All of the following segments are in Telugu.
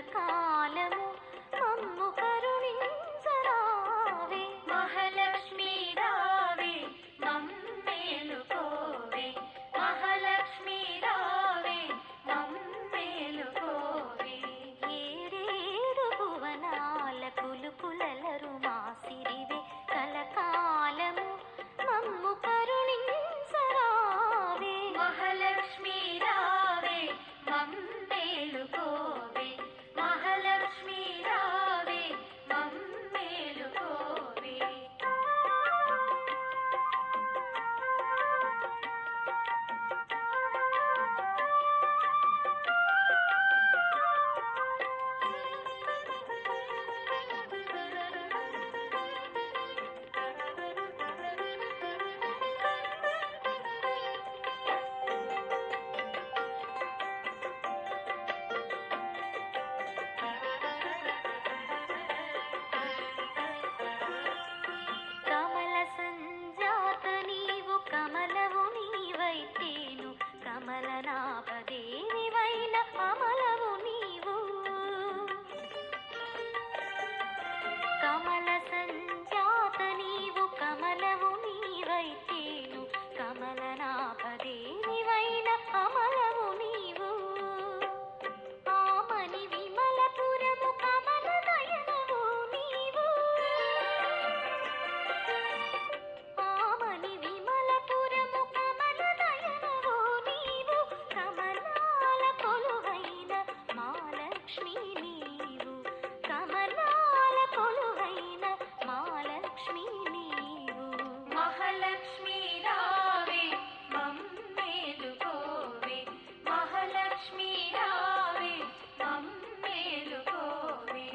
కలకాలము మమ్ము కరుణించరావే. మహాలక్ష్మీ రావే మమ్మేలుకోవే, మహాలక్ష్మీ రావే మమ్మేలుకోవే. ఏడేడు భువనాల కులుకులలరు మా సిరివే, కలకాలము మమ్ము కరుణించరావే. మహాలక్ష్మీ రావే మమ్మేలుకోవే, మహాలక్ష్మీ రావే మమ్మేలుకోవే. కమల సంజాత నీవు కమలవు నీవైతేను, కమలనాభదేవివైన అమలవు నీవు. కమల సంజాత నీవు కమలవు నీవైతేను, కమలనాభదేవివైన అమలవు నీవు. ఆమని విమలపురము కమల నయనవు నీవు. ఆమని విమలపురము కమల నయనవు నీవు. కమలాల కొలువైన మహాలక్ష్మి నీవు, కమలాల కొలువైన మహాలక్ష్మి నీవు. మహాలక్ష్మీ రావే మమ్మేలుకోవే, మహాలక్ష్మీ రావే మమ్మేలుకోవే.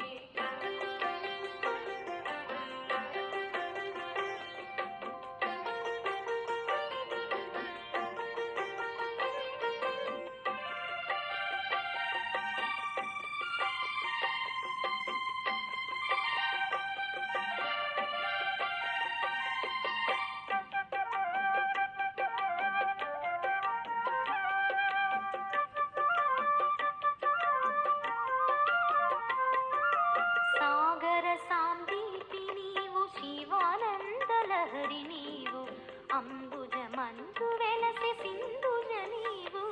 సాగర సాందీపి నీవు, శివానందలహరి నీవు, అంబుజమందు వెలసి సింధుజ నీవు.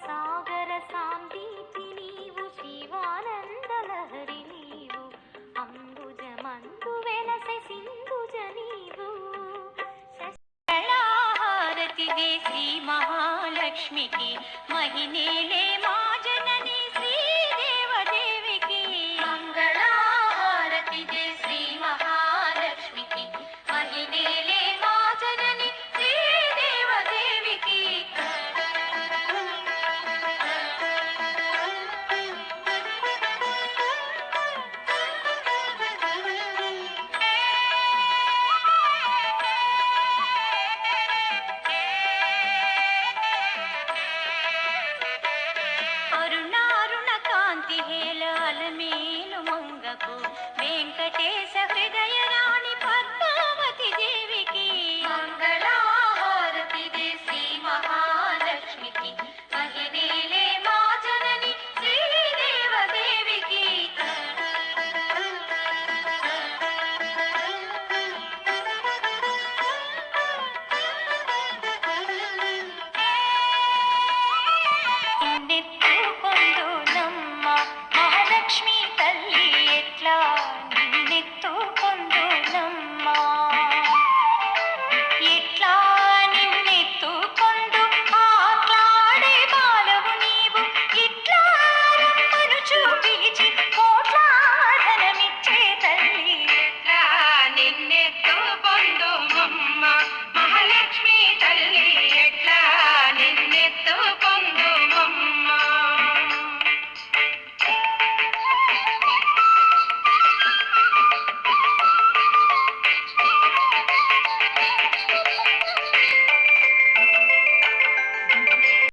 సాగర సాందీపి నీవు, శివానందలహరి నీవు, అంబుజమందు వెలసి సింధుజ నీవు. కళాహారతివే శ్రీ మహాలక్ష్మికి మహినేలే మా